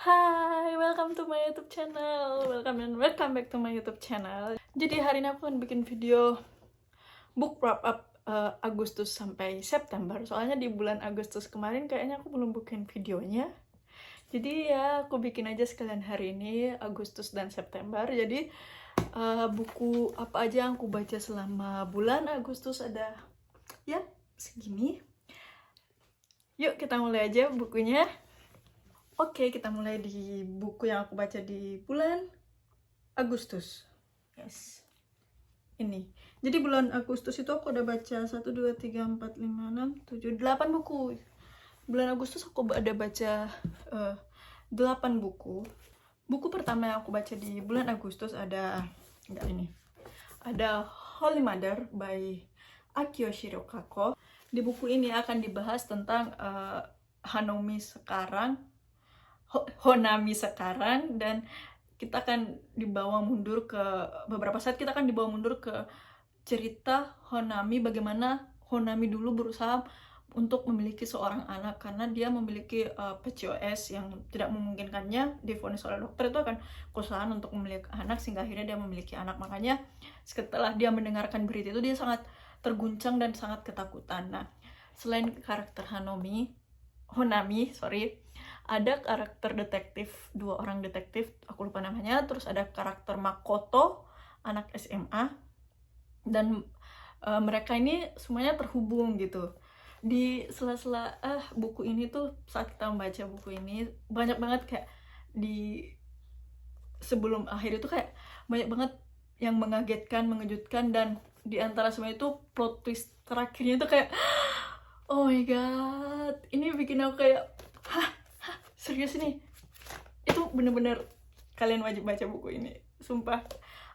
Hai, welcome to my YouTube channel. Welcome back to my YouTube channel. Jadi hari ini aku akan bikin video book wrap up Agustus sampai September. Soalnya di bulan Agustus kemarin kayaknya aku belum bikin videonya. Jadi ya aku bikin aja sekalian hari ini Agustus dan September. Jadi buku apa aja yang aku baca selama bulan Agustus ada ya segini. Yuk kita mulai aja bukunya. Oke, kita mulai di buku yang aku baca di bulan Agustus. Yes. Ini. Jadi bulan Agustus itu aku udah baca 1, 2, 3, 4, 5, 6, 7, 8 buku. Bulan Agustus aku ada baca 8 buku. Buku pertama yang aku baca di bulan Agustus ada Ada Holy Mother by Akio Shirokako. Di buku ini akan dibahas tentang Hanami sekarang, Honami sekarang, dan kita akan dibawa mundur ke beberapa saat kita akan dibawa mundur ke cerita Honami, bagaimana Honami dulu berusaha untuk memiliki seorang anak karena dia memiliki PCOS yang tidak memungkinkannya divonis oleh dokter itu akan kesusahan untuk memiliki anak, sehingga akhirnya dia memiliki anak. Makanya setelah dia mendengarkan berita itu dia sangat terguncang dan sangat ketakutan. Nah, selain karakter Honami, ada karakter detektif, 2 orang detektif, aku lupa namanya. Terus ada karakter Makoto, anak SMA, dan mereka ini semuanya terhubung gitu. Di sela-sela buku ini tuh, saat kita membaca buku ini banyak banget kayak di sebelum akhir itu kayak banyak banget yang mengagetkan, mengejutkan, dan di antara semua itu plot twist terakhirnya itu kayak oh my god, ini bikin aku kayak serius ini. Itu bener-bener kalian wajib baca buku ini, sumpah.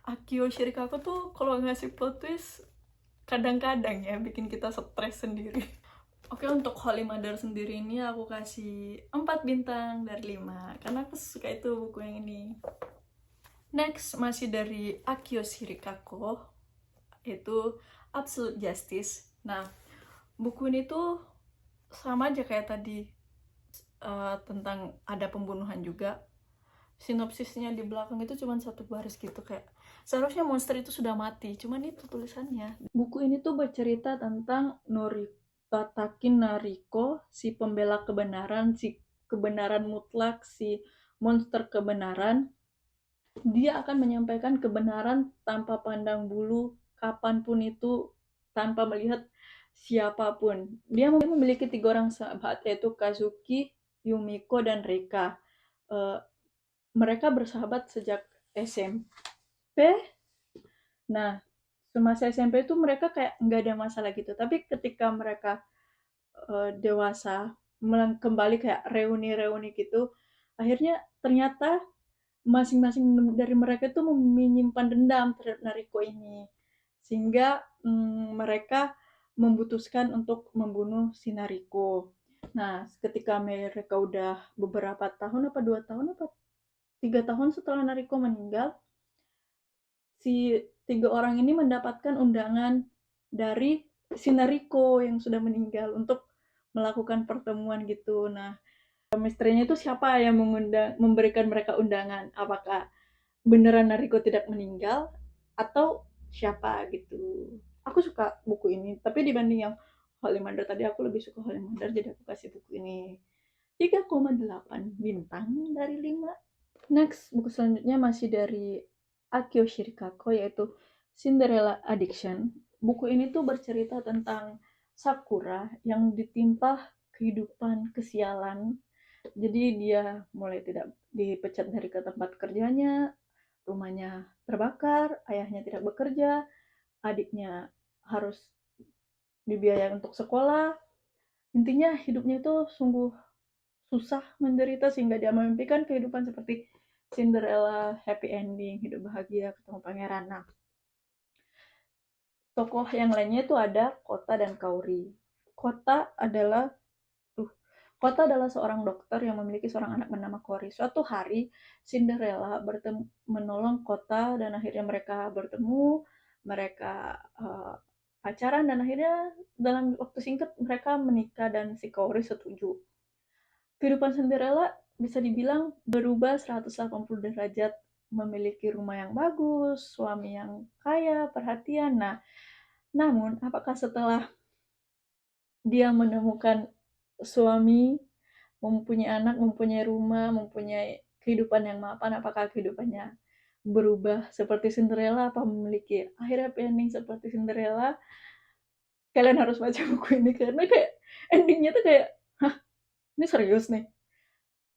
Akio Shirokako tuh kalau ngasih plot twist kadang-kadang ya bikin kita stres sendiri. Oke, untuk Holy Mother sendiri ini aku kasih 4 bintang dari 5 karena aku suka itu buku yang ini. Next, masih dari Akio Shirokako, itu Absolute Justice. Nah, buku ini tuh sama aja kayak tadi, tentang ada pembunuhan juga. Sinopsisnya di belakang itu cuma 1 baris gitu, kayak seharusnya monster itu sudah mati, cuman itu tulisannya. Buku ini tuh bercerita tentang Tataki Nariko, si pembela kebenaran, si kebenaran mutlak, si monster kebenaran. Dia akan menyampaikan kebenaran tanpa pandang bulu, kapanpun itu, tanpa melihat siapapun. Dia memiliki 3 orang sahabat, yaitu Kazuki, Yumiko, dan Reika. Mereka bersahabat sejak SMP. Nah, semasa SMP itu mereka kayak nggak ada masalah gitu. Tapi ketika mereka dewasa, kembali kayak reuni-reuni gitu, akhirnya ternyata masing-masing dari mereka itu menyimpan dendam terhadap Nariko ini. Sehingga mereka memutuskan untuk membunuh si Nariko. Nah, ketika mereka udah beberapa tahun, apa 2 tahun, apa 3 tahun setelah Nariko meninggal, si 3 orang ini mendapatkan undangan dari si Nariko yang sudah meninggal untuk melakukan pertemuan gitu. Nah, misterinya itu siapa yang memberikan mereka undangan? Apakah beneran Nariko tidak meninggal atau siapa gitu? Aku suka buku ini, tapi dibanding yang Holy Mother tadi aku lebih suka Holy Mother, jadi aku kasih buku ini 3,8 bintang dari 5. Next, buku selanjutnya masih dari Akio Shirokako, yaitu Cinderella Addiction. Buku ini tuh bercerita tentang Sakura yang ditimpa kehidupan kesialan. Jadi dia mulai tidak dipecat dari ke tempat kerjanya, rumahnya terbakar, ayahnya tidak bekerja, adiknya harus dibiayai untuk sekolah. Intinya hidupnya itu sungguh susah, menderita, sehingga dia memimpikan kehidupan seperti Cinderella, happy ending, hidup bahagia, ketemu pangeran. Nah, tokoh yang lainnya itu ada Kota dan Kaori. Kota adalah seorang dokter yang memiliki seorang anak bernama Kaori. Suatu hari, Cinderella menolong Kota, dan akhirnya mereka bertemu, mereka pacaran, dan akhirnya dalam waktu singkat mereka menikah dan si Kaori setuju. Kehidupan Cinderella bisa dibilang berubah 180 derajat, memiliki rumah yang bagus, suami yang kaya, perhatian. Nah, namun apakah setelah dia menemukan suami, mempunyai anak, mempunyai rumah, mempunyai kehidupan yang mapan, apakah kehidupannya berubah seperti Cinderella, apa memiliki akhir happy ending seperti Cinderella? Kalian harus baca buku ini karena kayak endingnya tuh kayak, hah, ini serius nih?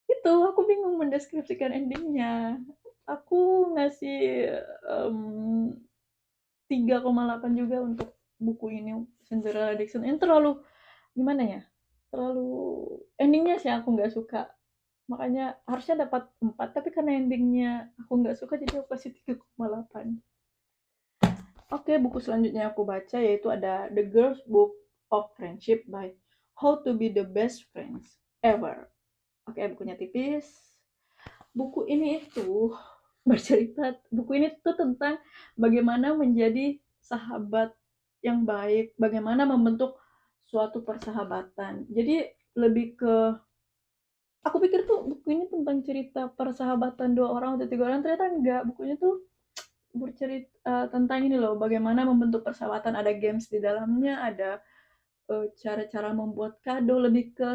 Itu aku bingung mendeskripsikan endingnya. Aku ngasih 3,8 juga untuk buku ini, Cinderella Addiction. Ini terlalu gimana ya? Terlalu endingnya sih aku nggak suka. Makanya harusnya dapat 4, tapi karena endingnya aku nggak suka jadi aku kasih 3,8. Oke, buku selanjutnya aku baca yaitu ada The Girl's Book of Friendship by How to Be the Best Friends Ever. Oke, bukunya tipis. Buku ini itu buku ini tuh tentang bagaimana menjadi sahabat yang baik, bagaimana membentuk suatu persahabatan. Jadi lebih ke, aku pikir tuh buku ini tentang cerita persahabatan 2 orang atau 3 orang, ternyata enggak. Bukunya tuh bercerita tentang ini loh, bagaimana membentuk persahabatan. Ada games di dalamnya, ada cara-cara membuat kado, lebih ke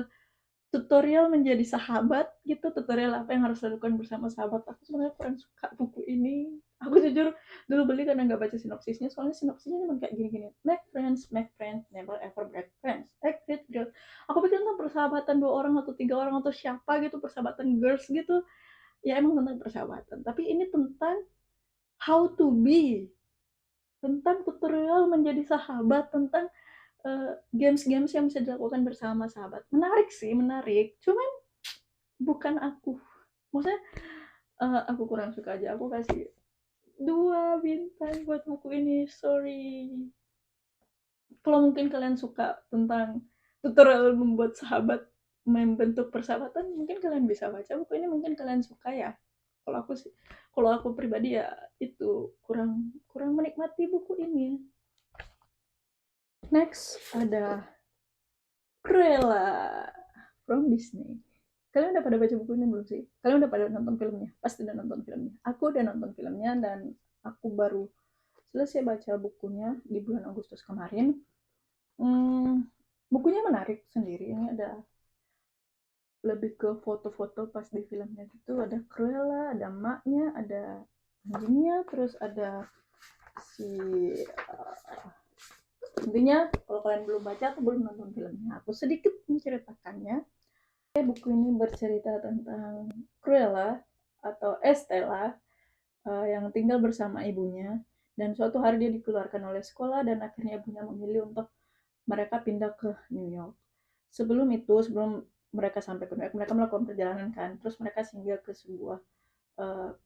tutorial menjadi sahabat gitu, tutorial apa yang harus dilakukan bersama sahabat. Aku sebenarnya kurang suka buku ini. Aku jujur dulu beli karena nggak baca sinopsisnya, soalnya sinopsisnya cuma kayak gini-gini, make friends, never ever break friends, great girls. Aku pikir tentang persahabatan 2 orang atau 3 orang atau siapa gitu, persahabatan girls gitu. Ya emang tentang persahabatan, tapi ini tentang how to be, tentang tutorial menjadi sahabat, tentang games-games yang bisa dilakukan bersama sahabat. Menarik sih, menarik. Cuman bukan aku. Maksudnya aku kurang suka aja. Aku kasih 2 bintang buat buku ini. Sorry. Kalau mungkin kalian suka tentang tutorial membuat sahabat, membentuk persahabatan, mungkin kalian bisa baca buku ini. Mungkin kalian suka ya. Kalau aku sih, kalau aku pribadi ya itu kurang kurang menikmati buku ini. Next ada Cruella from Disney. Kalian udah pada baca bukunya belum sih? Kalian udah pada nonton filmnya? Pasti udah nonton filmnya. Aku udah nonton filmnya dan aku baru selesai baca bukunya di bulan Agustus kemarin. Bukunya menarik sendiri. Ini ada lebih ke foto-foto pas di filmnya gitu. Ada Cruella, ada maknya, ada anjingnya, terus ada si intinya kalau kalian belum baca atau belum nonton filmnya, aku sedikit menceritakannya. Buku ini bercerita tentang Cruella atau Estella yang tinggal bersama ibunya, dan suatu hari dia dikeluarkan oleh sekolah dan akhirnya ibunya memilih untuk mereka pindah ke New York. Sebelum mereka sampai ke New York, mereka melakukan perjalanan kan, terus mereka singgah ke sebuah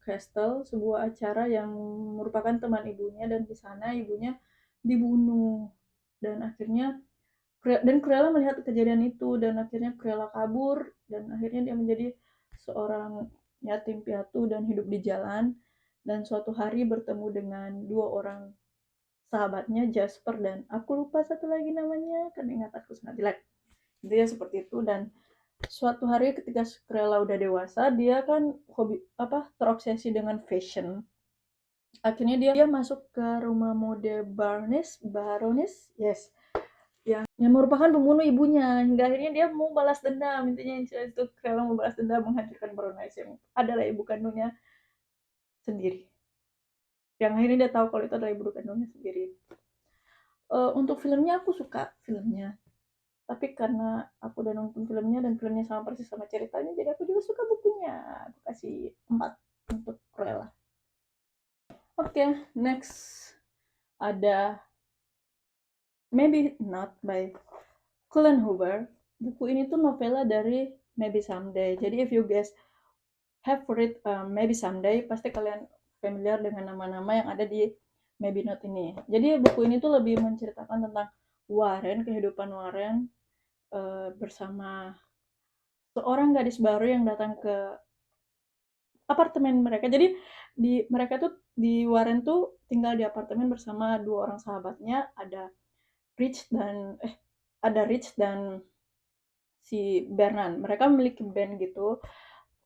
castle, sebuah acara yang merupakan teman ibunya, dan di sana ibunya dibunuh. Dan akhirnya Cruella melihat kejadian itu, dan akhirnya Cruella kabur, dan akhirnya dia menjadi seorang yatim piatu dan hidup di jalan. Dan suatu hari bertemu dengan 2 orang sahabatnya, Jasper dan aku lupa satu lagi namanya karena ingatanku sangat jelek. Dia seperti itu. Dan suatu hari ketika Cruella udah dewasa, dia kan terobsesi dengan fashion. Akhirnya dia masuk ke rumah mode Baroness, yes, yang merupakan pembunuh ibunya, hingga akhirnya dia mau balas dendam. Intinya itu Cruella mau balas dendam, menghancurkan Baroness yang adalah ibu kandungnya sendiri, yang akhirnya dia tahu kalau itu adalah ibu kandungnya sendiri. Untuk filmnya aku suka filmnya, tapi karena aku udah nonton filmnya dan filmnya sama persis sama ceritanya, jadi aku juga suka bukunya. Aku kasih 4 untuk Cruella. Oke, next ada Maybe Not by Colleen Hoover. Buku ini tuh novela dari Maybe Someday. Jadi if you guys have read Maybe Someday, pasti kalian familiar dengan nama-nama yang ada di Maybe Not ini. Jadi buku ini tuh lebih menceritakan tentang Warren, kehidupan Warren bersama seorang gadis baru yang datang ke apartemen mereka. Jadi mereka tuh di Warren tuh tinggal di apartemen bersama 2 orang sahabatnya, ada Rich dan si Bernard. Mereka memiliki band gitu.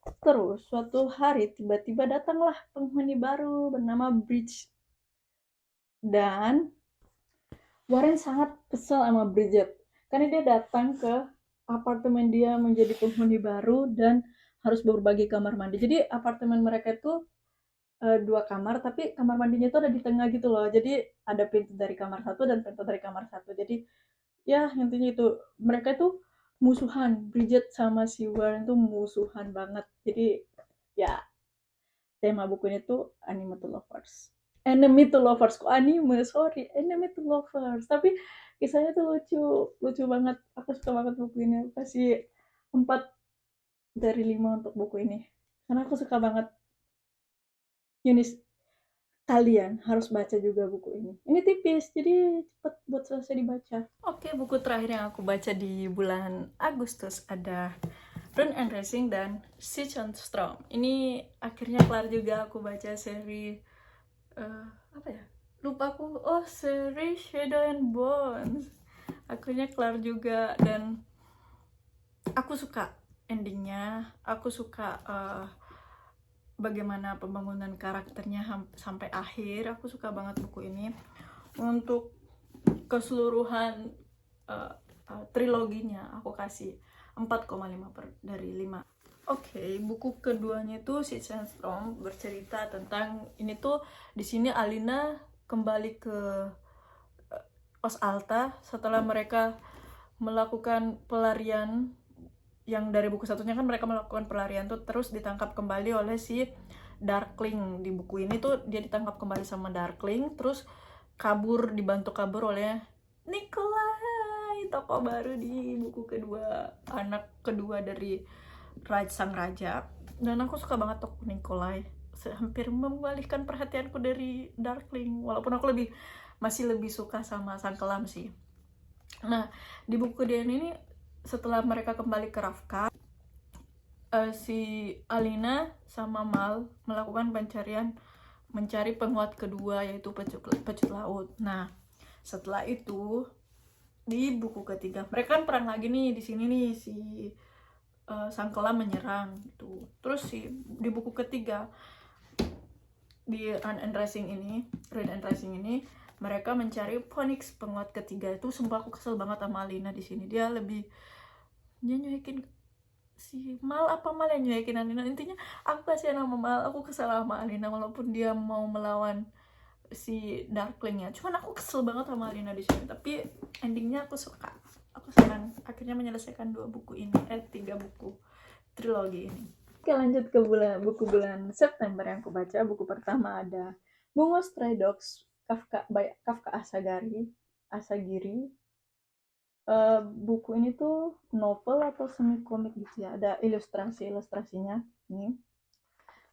Terus suatu hari tiba-tiba datanglah penghuni baru bernama Bridge, dan Warren sangat kesal sama Bridget karena dia datang ke apartemen dia menjadi penghuni baru dan harus berbagi kamar mandi. Jadi apartemen mereka itu dua kamar, tapi kamar mandinya itu ada di tengah gitu loh. Jadi ada pintu dari kamar satu dan pintu dari kamar satu. Jadi ya intinya itu mereka itu musuhan. Bridget sama si Warren itu musuhan banget. Jadi ya tema buku ini tuh anime to lovers. Enemy to lovers, kok anime, sorry, enemy to lovers. Tapi kisahnya tuh lucu, lucu banget. Aku suka banget buku ini. Aku kasih 4 dari 5 untuk buku ini. Karena aku suka banget. Yunis, kalian harus baca juga buku ini. Ini tipis, jadi cepet buat selesai dibaca. Oke, buku terakhir yang aku baca di bulan Agustus ada Run and Racing dan Siege on Storm. Ini akhirnya kelar juga aku baca seri apa ya? Lupa aku. Oh, seri Shadow and Bones. Akhirnya kelar juga dan aku suka endingnya. Aku suka bagaimana pembangunan karakternya sampai akhir. Aku suka banget buku ini. Untuk keseluruhan triloginya aku kasih 4,5 dari 5. Oke, buku keduanya itu Siege and Storm, bercerita tentang ini tuh di sini Alina kembali ke Os Alta setelah mereka melakukan pelarian. Yang dari buku satunya kan mereka melakukan pelarian tuh terus ditangkap kembali oleh si Darkling. Di buku ini tuh dia ditangkap kembali sama Darkling, terus dibantu kabur oleh Nikolai, tokoh baru di buku kedua, anak kedua dari sang raja. Dan aku suka banget tokoh Nikolai, hampir mengalihkan perhatianku dari Darkling, walaupun aku masih lebih suka sama sang kelam sih. Nah, di buku dia ini setelah mereka kembali ke Ravka, si Alina sama Mal melakukan pencarian, mencari penguat kedua yaitu pecut laut. Nah, setelah itu di buku ketiga mereka kan perang lagi nih di sini nih, si sang kelam menyerang gitu. Terus di buku ketiga di Run and Racing ini mereka mencari Phoenix, penguat ketiga. Itu sumpah aku kesel banget sama Alina di sini. Dia nyuekin si Mal, apa Mal yang nyuekin Alina. Intinya aku kasihan sama Mal, aku kesel sama Alina walaupun dia mau melawan si Darkling ya. Cuman aku kesel banget sama Alina di sini. Tapi endingnya aku suka. Aku senang akhirnya menyelesaikan 3 buku trilogi ini. Oke, lanjut ke buku bulan September yang aku baca. Buku pertama ada Bungo Stray Dogs Kafka Asagiri. Buku ini tuh novel atau semi komik gitu ya, ada ilustrasinya ini.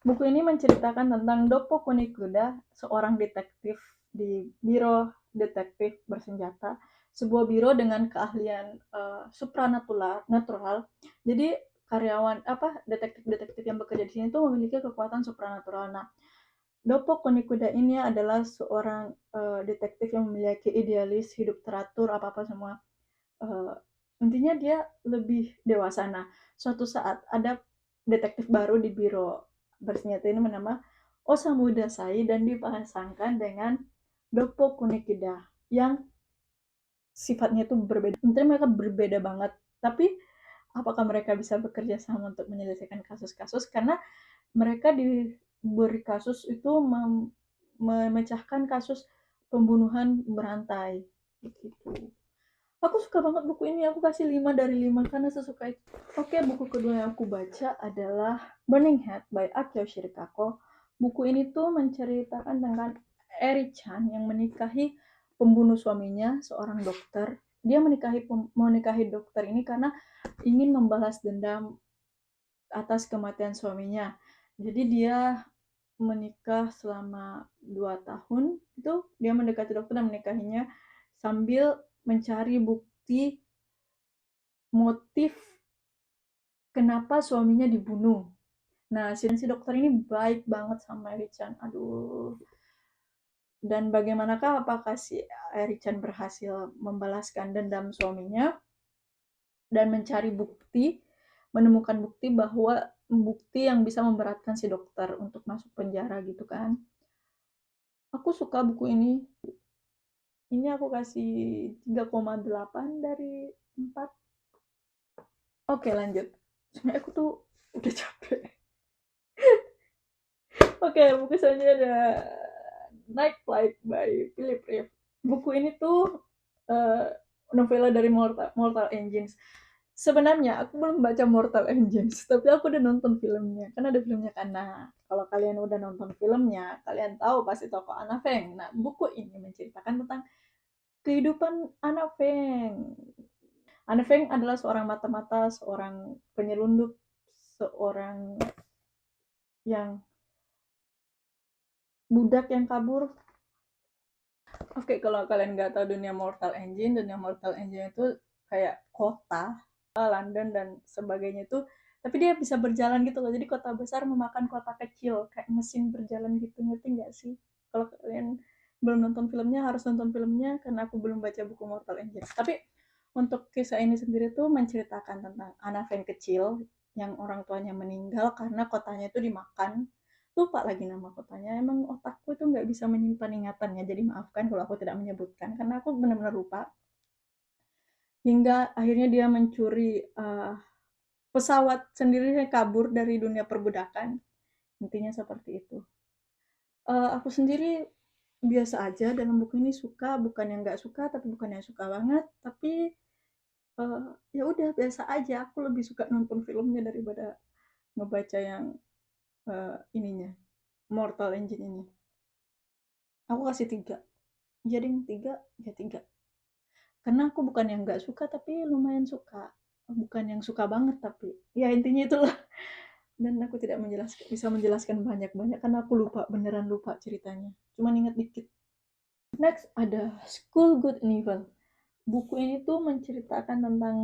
Buku ini menceritakan tentang Doppo Kunikuda, seorang detektif di biro detektif bersenjata, sebuah biro dengan keahlian supranatural. Jadi karyawan detektif yang bekerja di sini tuh memiliki kekuatan supranatural. Nah, Doppo Kunikuda ini adalah seorang detektif yang memiliki idealis, hidup teratur, apa-apa semua. Intinya dia lebih dewasa. Nah, suatu saat ada detektif baru di biro bersenjata ini bernama Osamu Dazai dan dipasangkan dengan Doppo Kunikida yang sifatnya itu berbeda. Intinya mereka berbeda banget. Tapi apakah mereka bisa bekerja sama untuk menyelesaikan kasus-kasus? Karena mereka diberi kasus itu memecahkan kasus pembunuhan berantai gitu. Aku suka banget buku ini, aku kasih 5 dari 5 karena sesuka itu. Oke, buku kedua yang aku baca adalah Burning Head by Akio Shirikako. Buku ini tuh menceritakan tentang Eri-chan yang menikahi pembunuh suaminya, seorang dokter. Dia menikahi dokter ini karena ingin membalas dendam atas kematian suaminya. Jadi dia menikah selama 2 tahun, itu dia mendekati dokter dan menikahinya sambil mencari bukti motif kenapa suaminya dibunuh. Nah, si dokter ini baik banget sama Eri-chan. Aduh. Dan bagaimanakah apakah si Eri-chan berhasil membalaskan dendam suaminya dan mencari bukti, menemukan bukti bahwa bukti yang bisa memberatkan si dokter untuk masuk penjara gitu kan. Aku suka buku ini. Ini aku kasih 3,8 dari 4. Oke, lanjut. Sebenarnya aku tuh udah capek. Oke, buku selanjutnya ada Night Flight by Philip Reeve. Buku ini tuh novela dari Mortal Engines. Sebenarnya aku belum baca Mortal Engines, tapi aku udah nonton filmnya. Kan ada filmnya kan. Nah, kalau kalian udah nonton filmnya, kalian tahu pasti tokoh Anna Feng. Nah, buku ini menceritakan tentang kehidupan Anna Feng. Anna Feng adalah seorang mata-mata, seorang penyelundup, seorang yang budak yang kabur. Oke, kalau kalian nggak tahu dunia Mortal Engine itu kayak kota, London dan sebagainya itu, tapi dia bisa berjalan gitu loh. Jadi kota besar memakan kota kecil, kayak mesin berjalan gitu, ngerti nggak sih? Kalau kalian belum nonton filmnya, harus nonton filmnya karena aku belum baca buku Mortal Engines. Tapi untuk kisah ini sendiri tuh menceritakan tentang anak fan kecil yang orang tuanya meninggal karena kotanya itu dimakan. Lupa lagi nama kotanya. Emang otakku itu nggak bisa menyimpan ingatannya, jadi maafkan kalau aku tidak menyebutkan karena aku benar-benar lupa. Hingga akhirnya dia mencuri pesawat sendiri kabur dari dunia perbudakan. Intinya seperti itu. Aku sendiri biasa aja dalam buku ini, suka bukan yang nggak suka, tapi bukan yang suka banget, tapi ya udah biasa aja. Aku lebih suka nonton filmnya daripada ngebaca yang ininya, Mortal Engine ini. Aku kasih 3. Jadi 3 ya 3. Karena aku bukan yang nggak suka tapi lumayan suka, bukan yang suka banget, tapi ya intinya itulah. Dan aku tidak bisa menjelaskan banyak-banyak karena aku lupa, beneran lupa ceritanya, cuman ingat dikit. Next ada School Good and Evil. Buku ini tuh menceritakan tentang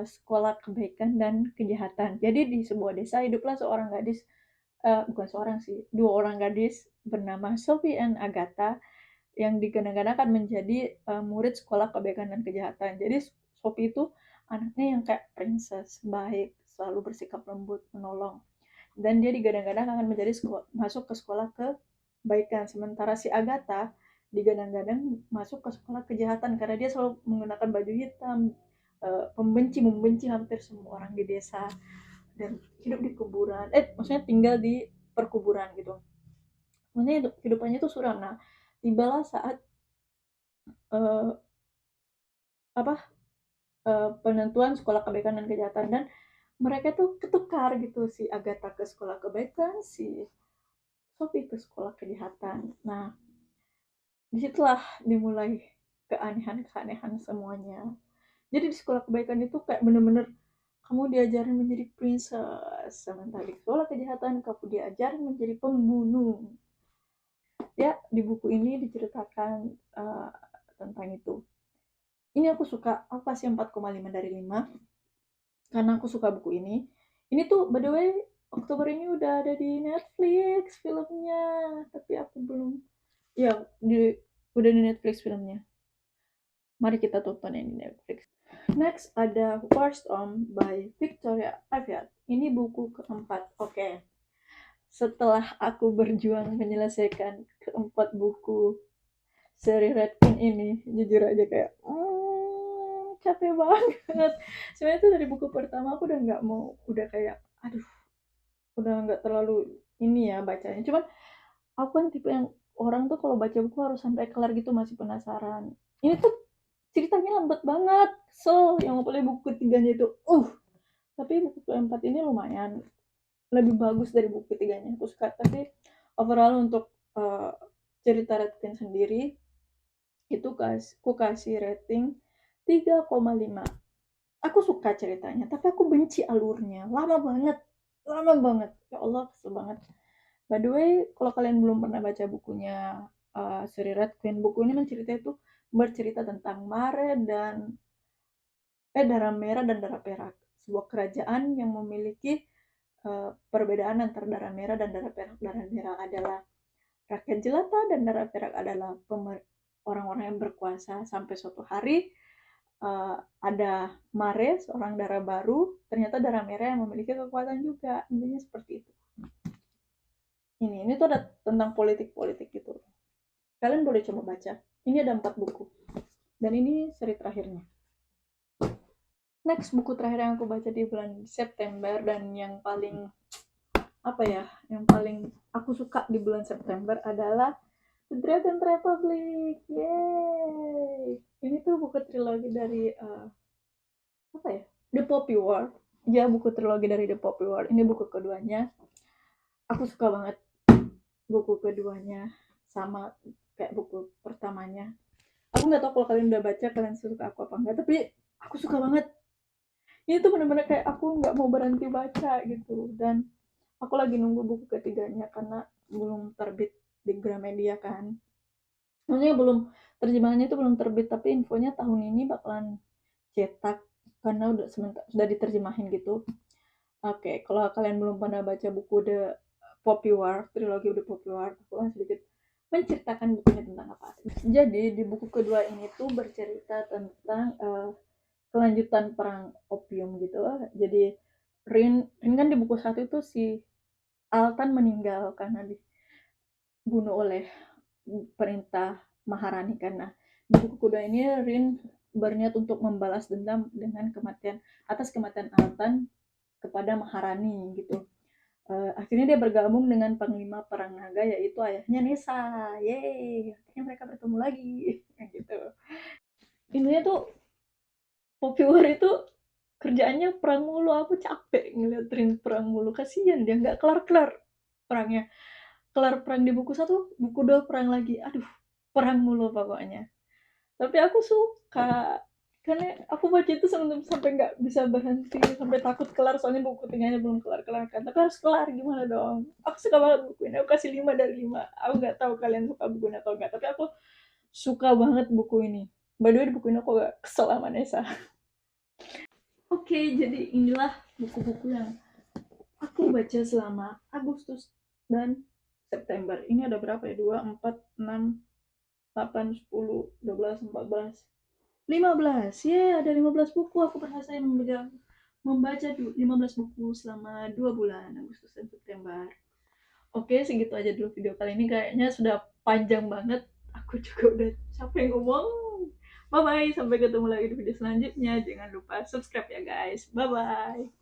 sekolah kebaikan dan kejahatan. Jadi di sebuah desa hiduplah seorang gadis, bukan seorang sih, 2 orang gadis bernama Sophie and Agatha yang digadang-gadang menjadi murid sekolah kebaikan dan kejahatan. Jadi Sophie itu anaknya yang kayak princess, baik, selalu bersikap lembut, menolong. Dan dia digadang-gadang akan menjadi masuk ke sekolah kebaikan. Sementara si Agatha digadang-gadang masuk ke sekolah kejahatan karena dia selalu menggunakan baju hitam, membenci hampir semua orang di desa, dan hidup di kuburan. Maksudnya tinggal di perkuburan gitu. Maksudnya kehidupannya itu suram. Nah, tibalah saat uh, apa penentuan sekolah kebaikan dan kejahatan, dan mereka tuh ketukar gitu, si Agatha ke sekolah kebaikan, si Sophie ke sekolah kejahatan. Nah, disitulah dimulai keanehan semuanya. Jadi di sekolah kebaikan itu kayak bener-bener kamu diajarin menjadi princess, sementara di sekolah kejahatan kamu diajarin menjadi pembunuh. Ya, di buku ini diceritakan tentang itu. Ini aku suka, aku kasih 4,5 dari 5 karena aku suka buku ini. Ini tuh by the way Oktober ini udah ada di Netflix filmnya, tapi aku belum. Ya, udah di Netflix filmnya. Mari kita tonton yang di Netflix. Next ada War Storm by Victoria Aveyard. Ini buku keempat. Oke. Setelah aku berjuang menyelesaikan keempat buku seri Red Queen ini, jujur aja kayak capek banget. Sebenarnya tuh dari buku pertama aku udah nggak mau, udah kayak aduh, udah nggak terlalu ini ya bacanya. Cuman aku kan tipe yang orang tuh kalau baca buku harus sampai kelar gitu, masih penasaran. Ini tuh ceritanya lambat banget, so yang apalagi buku ketiganya itu tapi buku keempat ini lumayan lebih bagus dari buku ketiganya, aku suka. Tapi overall untuk cerita Red Queen sendiri itu aku kasih rating 3,5. Aku suka ceritanya tapi aku benci alurnya, lama banget, ya Allah, kesel banget. By the way, kalau kalian belum pernah baca bukunya seri Red Queen, buku ini bercerita tentang Mare dan darah merah dan darah perak, sebuah kerajaan yang memiliki perbedaan antara darah merah dan darah perak. Darah merah adalah rakyat jelata dan darah perak adalah orang-orang yang berkuasa. Sampai suatu hari ada Mare, seorang darah baru, ternyata darah merah yang memiliki kekuatan juga. Intinya seperti itu. Ini tuh ada tentang politik-politik gitu. Kalian boleh coba baca. Ini ada 4 buku. Dan ini seri terakhirnya. Next, buku terakhir yang aku baca di bulan September dan yang paling yang paling aku suka di bulan September adalah The Dragon Republic. Yeay! Ini tuh buku trilogi dari The Poppy War. Ya, buku trilogi dari The Poppy War. Ini buku keduanya. Aku suka banget buku keduanya, sama kayak buku pertamanya. Aku nggak tahu kalau kalian udah baca, kalian suka aku apa enggak, tapi aku suka banget. Ini tuh bener-bener kayak aku nggak mau berhenti baca gitu. Dan aku lagi nunggu buku ketiganya karena belum terbit di Gramedia kan. Maksudnya belum, terjemahannya itu belum terbit, tapi infonya tahun ini bakalan cetak karena sudah diterjemahin gitu. Oke, kalau kalian belum pernah baca buku The Poppy War, trilogi The Poppy War, aku akan sedikit menceritakan bukunya tentang apa. Jadi di buku kedua ini tuh bercerita tentang kelanjutan perang opium gitu. Jadi Rin kan di buku satu itu si Altan meninggal karena dibunuh oleh perintah Maharani karena di buku kedua ini Rin berniat untuk membalas dendam dengan atas kematian Altan kepada Maharani gitu. Akhirnya dia bergabung dengan Panglima Perang Naga yaitu ayahnya Nessa. Yeay, akhirnya mereka bertemu lagi gitu. Intinya tuh Poppy War itu kerjaannya perang mulu. Aku capek ngeliatin perang mulu, kasihan dia nggak kelar-kelar perangnya. Kelar perang di buku satu, buku dua perang lagi, aduh, perang mulu pokoknya. Tapi aku suka karena aku baca itu sampai nggak bisa berhenti, sampai takut kelar soalnya buku tiganya belum kelar-kelar kan, tapi harus kelar, gimana dong. Aku suka banget buku ini, aku kasih 5 dari 5. Aku nggak tahu kalian suka bukunya atau enggak, tapi aku suka banget buku ini. By the way, buku ini aku gak kesel sama Nessa. Oke, jadi inilah buku-buku yang aku baca selama Agustus dan September. Ini ada berapa ya? 2, 4, 6, 8, 10, 12, 14, 15. Ya, ada 15 buku. Aku berhasil membaca 15 buku selama 2 bulan, Agustus dan September. Oke, segitu aja dulu video kali ini. Kayaknya sudah panjang banget. Aku juga udah capek ngomong. Bye-bye. Sampai ketemu lagi di video selanjutnya. Jangan lupa subscribe ya guys. Bye-bye.